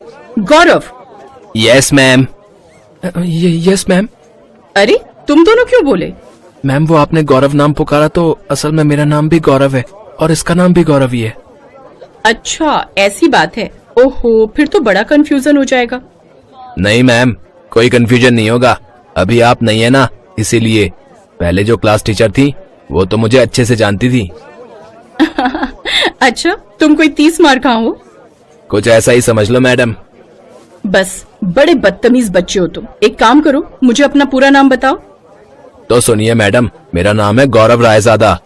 गौरव। Yes ma'am. Yes ma'am. अरे तुम दोनों क्यों बोले? मैम वो आपने गौरव नाम पुकारा तो असल में मेरा नाम भी गौरव है और इसका नाम भी गौरव ही है। अच्छा ऐसी बात है। ओहो, फिर तो बड़ा कंफ्यूजन हो जाएगा। नहीं मैम, कोई कंफ्यूजन नहीं होगा। अभी आप नहीं है ना, इसीलिए। पहले जो क्लास टीचर थी वो तो मुझे अच्छे से जानती थी। अच्छा, तुम कोई 30 मार का हो? कुछ ऐसा ही समझ लो मैडम। बस बड़े बदतमीज बच्चे हो तुम। एक काम करो, मुझे अपना पूरा नाम बताओ। तो सुनिए मैडम, मेरा नाम है गौरव रायजादा।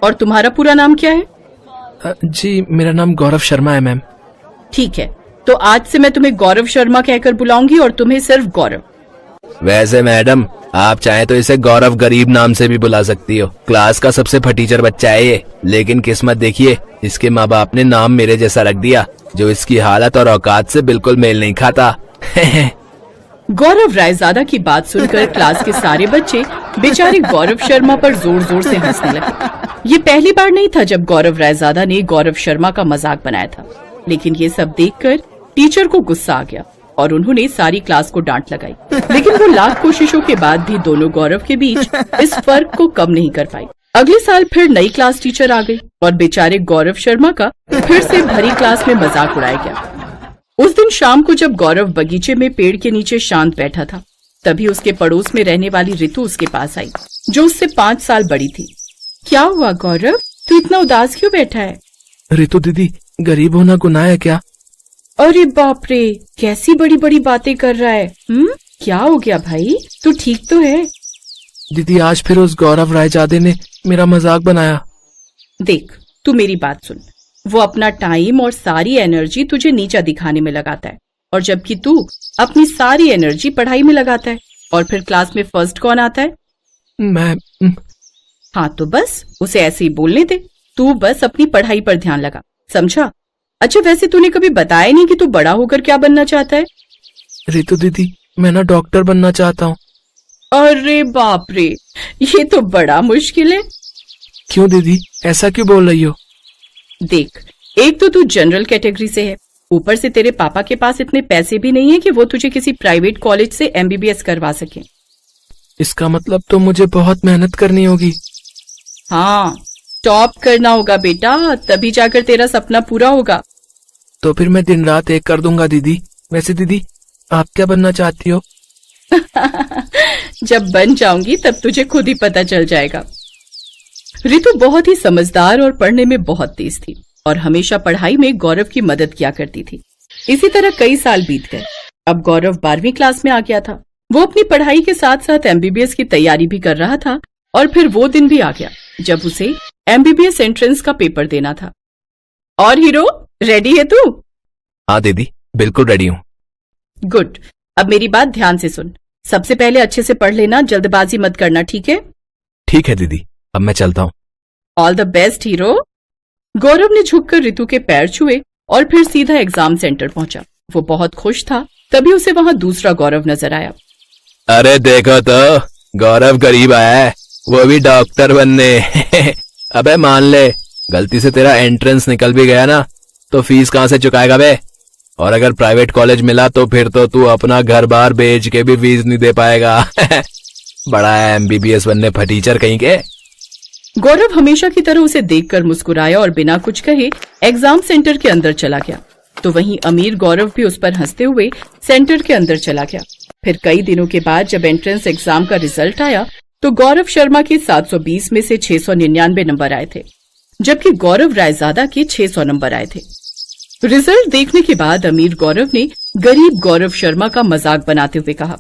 और तुम्हारा पूरा नाम क्या है? जी मेरा नाम गौरव शर्मा है मैम। ठीक है, तो आज से मैं तुम्हें गौरव शर्मा कहकर बुलाऊंगी और तुम्हें सिर्फ गौरव। वैसे मैडम आप चाहे तो इसे गौरव गरीब नाम से भी बुला सकती हो। क्लास का सबसे फटीचर बच्चा है ये, लेकिन किस्मत देखिए, इसके माँ बाप ने नाम मेरे जैसा रख दिया जो इसकी हालत और औकात से बिल्कुल मेल नहीं खाता। गौरव रायजादा की बात सुनकर क्लास के सारे बच्चे बेचारे गौरव शर्मा पर जोर जोर से हंसने लगे। ये पहली बार नहीं था जब गौरव रायजादा ने गौरव शर्मा का मजाक बनाया था, लेकिन ये सब देखकर टीचर को गुस्सा आ गया और उन्होंने सारी क्लास को डांट लगाई। लेकिन वो लाख कोशिशों के बाद भी दोनों गौरव के बीच इस फर्क को कम नहीं कर पाई। अगले साल फिर नई क्लास टीचर आ गई और बेचारे गौरव शर्मा का फिर से भरी क्लास में मजाक उड़ाया गया। उस दिन शाम को जब गौरव बगीचे में पेड़ के नीचे शांत बैठा था, तभी उसके पड़ोस में रहने वाली रितु उसके पास आई, जो उससे 5 साल बड़ी थी। क्या हुआ गौरव, तू इतना उदास क्यों बैठा है? रितु दीदी, गरीब होना गुनाह है क्या? अरे बाप रे, कैसी बड़ी बड़ी बातें कर रहा है। क्या हो गया भाई, तू ठीक तो है? दीदी आज फिर उस गौरव रायजादे ने मेरा मजाक बनाया। देख तू मेरी बात सुन, वो अपना टाइम और सारी एनर्जी तुझे नीचा दिखाने में लगाता है, और जबकि तू अपनी सारी एनर्जी पढ़ाई में लगाता है। और फिर क्लास में फर्स्ट कौन आता है? मैं। हाँ तो बस उसे ऐसे ही बोलने दे, तू बस अपनी पढ़ाई पर ध्यान लगा, समझा? अच्छा वैसे तूने कभी बताया नहीं कि तू बड़ा होकर क्या बनना चाहता है? रितु दीदी मैं ना डॉक्टर बनना चाहता हूँ। अरे बाप रे, ये तो बड़ा मुश्किल है। क्यों दीदी, ऐसा क्यों बोल रही हो? देख, एक तो तू जनरल कैटेगरी से है, ऊपर से तेरे पापा के पास इतने पैसे भी नहीं है कि वो तुझे किसी प्राइवेट कॉलेज से MBBS करवा सके। इसका मतलब तो मुझे बहुत मेहनत करनी होगी। हाँ, टॉप करना होगा बेटा, तभी जाकर तेरा सपना पूरा होगा। तो फिर मैं दिन रात एक कर दूंगा दीदी। वैसे दीदी आप क्या बनना चाहती हो? जब बन जाऊंगी तब तुझे खुद ही पता चल जाएगा। रितु बहुत ही समझदार और पढ़ने में बहुत तेज थी और हमेशा पढ़ाई में गौरव की मदद किया करती थी। इसी तरह कई साल बीत गए। अब गौरव 12वीं क्लास में आ गया था। वो अपनी पढ़ाई के साथ साथ MBBS की तैयारी भी कर रहा था और फिर वो दिन भी आ गया जब उसे MBBS एंट्रेंस का पेपर देना था। और हीरो, रेडी है तू? हाँ दीदी, बिल्कुल रेडी हूँ। गुड, अब मेरी बात ध्यान से सुन। सबसे पहले अच्छे से पढ़ लेना, जल्दबाजी मत करना, ठीक है? ठीक है दीदी, अब मैं चलता हूँ। All the best hero. Gaurav ने झुककर रितु के पैर छुए और फिर सीधा एग्जाम सेंटर पहुंचा। वो बहुत खुश था, तभी उसे वहां दूसरा गौरव नजर आया। अरे देखो तो, गौरव गरीब आया है, वो भी डॉक्टर बनने। अबे मान ले, गलती से तेरा एंट्रेंस निकल भी गया ना, तो फीस कहाँ से चुकाएगा बे? और अगर प्राइवेट कॉलेज मिला तो फिर तो तू अपना घर बार बेच के भी फीस नहीं दे पाएगा। बड़ा है MBBS बनने फटीचर कहीं के। गौरव हमेशा की तरह उसे देखकर मुस्कुराया और बिना कुछ कहे एग्जाम सेंटर के अंदर चला गया। तो वहीं अमीर गौरव भी उस पर हंसते हुए सेंटर के अंदर चला गया। फिर कई दिनों के बाद जब एंट्रेंस एग्जाम का रिजल्ट आया तो गौरव शर्मा के 720 में से 699 नंबर आए थे, जबकि गौरव रायजादा के 600 नंबर आए थे। रिजल्ट देखने के बाद अमीर गौरव ने गरीब गौरव शर्मा का मजाक बनाते हुए कहा,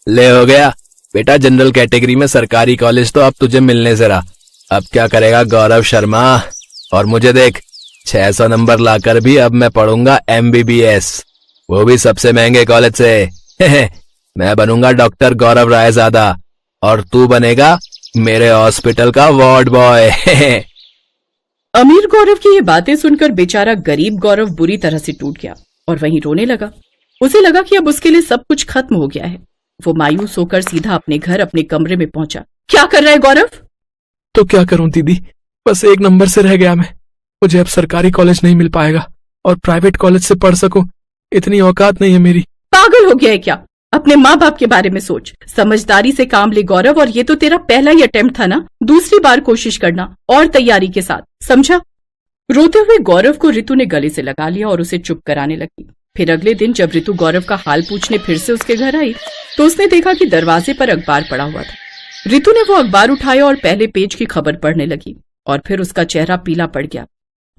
ले हो गया बेटा, जनरल कैटेगरी में सरकारी कॉलेज तो अब तुझे मिलने से रहा। अब क्या करेगा गौरव शर्मा? और मुझे देख, 600 नंबर लाकर भी अब मैं पढ़ूंगा MBBS, वो भी सबसे महंगे कॉलेज से। मैं बनूंगा डॉक्टर गौरव रायजादा और तू बनेगा मेरे हॉस्पिटल का वार्ड बॉय। अमीर गौरव की ये बातें सुनकर बेचारा गरीब गौरव बुरी तरह से टूट गया और वहीं रोने लगा। उसे लगा कि अब उसके लिए सब कुछ खत्म हो गया है। वो मायूस होकर सीधा अपने घर, अपने कमरे में पहुंचा। क्या कर रहा है गौरव? तो क्या करूं दीदी, बस एक नंबर से रह गया मैं। मुझे अब सरकारी कॉलेज नहीं मिल पाएगा और प्राइवेट कॉलेज से पढ़ सकूं, इतनी औकात नहीं है मेरी। पागल हो गया है क्या? अपने माँ बाप के बारे में सोच, समझदारी से काम ले गौरव। और ये तो तेरा पहला ही अटेम्प्ट था ना, दूसरी बार कोशिश करना और तैयारी के साथ, समझा? रोते हुए गौरव को रितु ने गले से लगा लिया और उसे चुप कराने लगी। फिर अगले दिन जब रितु गौरव का हाल पूछने फिर से उसके घर आई तो उसने देखा कि दरवाजे पर अखबार पड़ा हुआ था। रितु ने वो अखबार उठाया और पहले पेज की खबर पढ़ने लगी और फिर उसका चेहरा पीला पड़ गया।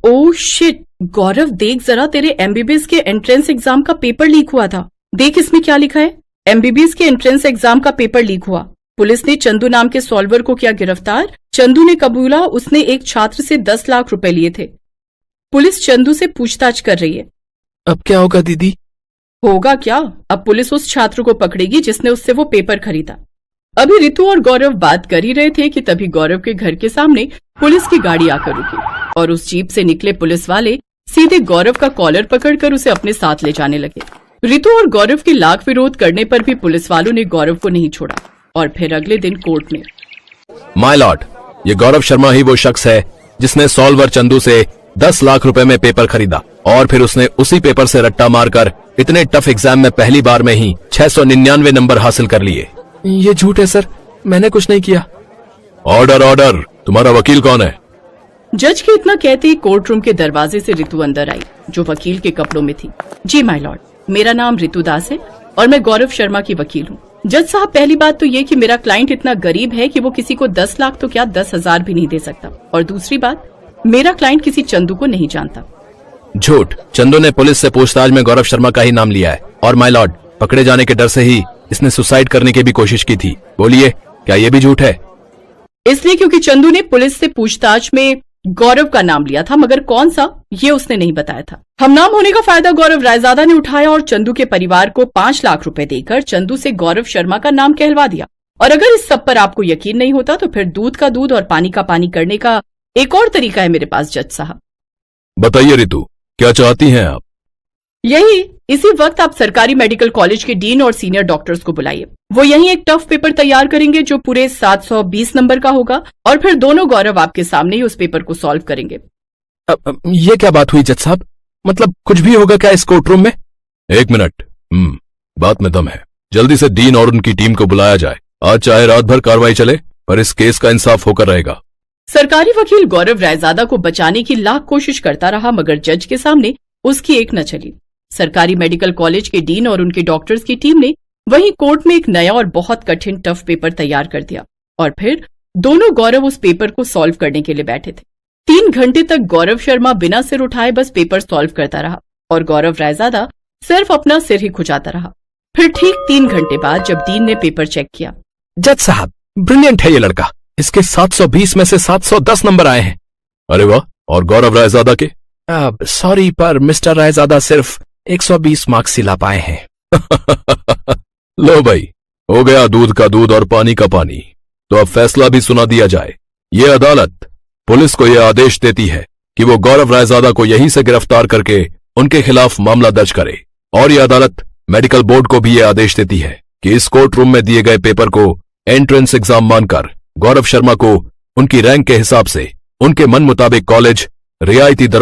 ओह शिट गौरव, देख जरा, तेरे एमबीबीएस के एंट्रेंस एग्जाम का पेपर लीक हुआ था। देख इसमें क्या लिखा है, एमबीबीएस के एंट्रेंस एग्जाम का पेपर लीक हुआ। पुलिस ने चंदू नाम के सॉल्वर को किया गिरफ्तार। चंदू ने कबूला उसने एक छात्र से 10 लाख रुपए लिए थे। पुलिस चंदू से पूछताछ कर रही है। अब क्या होगा दीदी? होगा क्या, अब पुलिस उस छात्र को पकड़ेगी जिसने उससे वो पेपर खरीदा। अभी रितु और गौरव बात कर ही रहे थे कि तभी गौरव के घर के सामने पुलिस की गाड़ी आकर रुकी और उस जीप से निकले पुलिस वाले सीधे गौरव का कॉलर पकड़कर उसे अपने साथ ले जाने लगे। रितु और गौरव के लाख विरोध करने पर भी पुलिस वालों ने गौरव को नहीं छोड़ा और फिर अगले दिन कोर्ट में। माय लॉर्ड, ये गौरव शर्मा ही वो शख्स है जिसने सॉल्वर चंदू से 10 लाख रुपए में पेपर खरीदा और फिर उसने उसी पेपर से रट्टा मारकर इतने टफ एग्जाम में पहली बार में ही 699 नंबर हासिल कर लिए। ये झूठ है सर, मैंने कुछ नहीं किया। ऑर्डर ऑर्डर, तुम्हारा वकील कौन है? जज के इतना कहते ही कोर्ट रूम के दरवाजे से रितु अंदर आई जो वकील के कपड़ों में थी। जी माय लॉर्ड, मेरा नाम रितु दास है और मैं गौरव शर्मा की वकील हूँ। जज साहब, पहली बात तो ये कि मेरा क्लाइंट इतना गरीब है कि वो किसी को 10 लाख तो क्या 10,000 भी नहीं दे सकता, और दूसरी बात, मेरा क्लाइंट किसी चंदू को नहीं जानता। झूठ, चंदू ने पुलिस से पूछताछ में गौरव शर्मा का ही नाम लिया है और माय लॉर्ड, पकड़े जाने के डर से ही इसने सुसाइड करने की भी कोशिश की थी। बोलिए, क्या ये भी झूठ है? इसलिए क्योंकि चंदू ने पुलिस से पूछताछ में गौरव का नाम लिया था, मगर कौन सा ये उसने नहीं बताया था। हम नाम होने का फायदा गौरव रायजादा ने उठाया और चंदू के परिवार को 5 लाख रुपए देकर चंदू से गौरव शर्मा का नाम कहलवा दिया। और अगर इस सब पर आपको यकीन नहीं होता तो फिर दूध का दूध और पानी का पानी करने का एक और तरीका है मेरे पास जज साहब। बताइए रितु, क्या चाहती हैं आप? यही, इसी वक्त आप सरकारी मेडिकल कॉलेज के डीन और सीनियर डॉक्टर्स को बुलाइए। वो यही एक टफ पेपर तैयार करेंगे जो पूरे 720 नंबर का होगा और फिर दोनों गौरव आपके सामने ही उस पेपर को सॉल्व करेंगे। ये क्या बात हुई जज साहब? मतलब कुछ भी होगा क्या इस कोर्ट रूम में? एक मिनट, बात में दम है। जल्दी से डीन और उनकी टीम को बुलाया जाए। आज चाहे रात भर कार्रवाई चले पर इस केस का इंसाफ होकर रहेगा। सरकारी वकील गौरव रायजादा को बचाने की लाख कोशिश करता रहा मगर जज के सामने उसकी एक न चली। सरकारी मेडिकल कॉलेज के डीन और उनके डॉक्टर्स की टीम ने वहीं कोर्ट में एक नया और बहुत कठिन टफ पेपर तैयार कर दिया और फिर दोनों गौरव उस पेपर को सॉल्व करने के लिए बैठे थे। 3 घंटे तक गौरव शर्मा बिना सिर उठाए बस पेपर सॉल्व करता रहा और गौरव रायजादा सिर्फ अपना सिर ही खुजाता रहा। फिर ठीक 3 घंटे बाद जब डीन ने पेपर चेक किया, जज साहब, ब्रिलियंट है ये लड़का, इसके 720 में से 710 नंबर आए हैं। अरे वाह, और गौरव रायजादा के? सॉरी पर मिस्टर रायजादा सिर्फ 120 मार्क्स ही ला पाए हैं। लो भाई, हो गया दूध का दूध और पानी का पानी। तो अब फैसला भी सुना दिया जाए। ये अदालत पुलिस को यह आदेश देती है कि वो गौरव रायजादा को यहीं से गिरफ्तार करके उनके खिलाफ मामला दर्ज करे और यह अदालत मेडिकल बोर्ड को भी यह आदेश देती है कि इस कोर्ट रूम में दिए गए पेपर को एंट्रेंस एग्जाम मानकर गौरव शर्मा को उनकी रैंक के हिसाब से उनके मन मुताबिक कॉलेज रियायती दर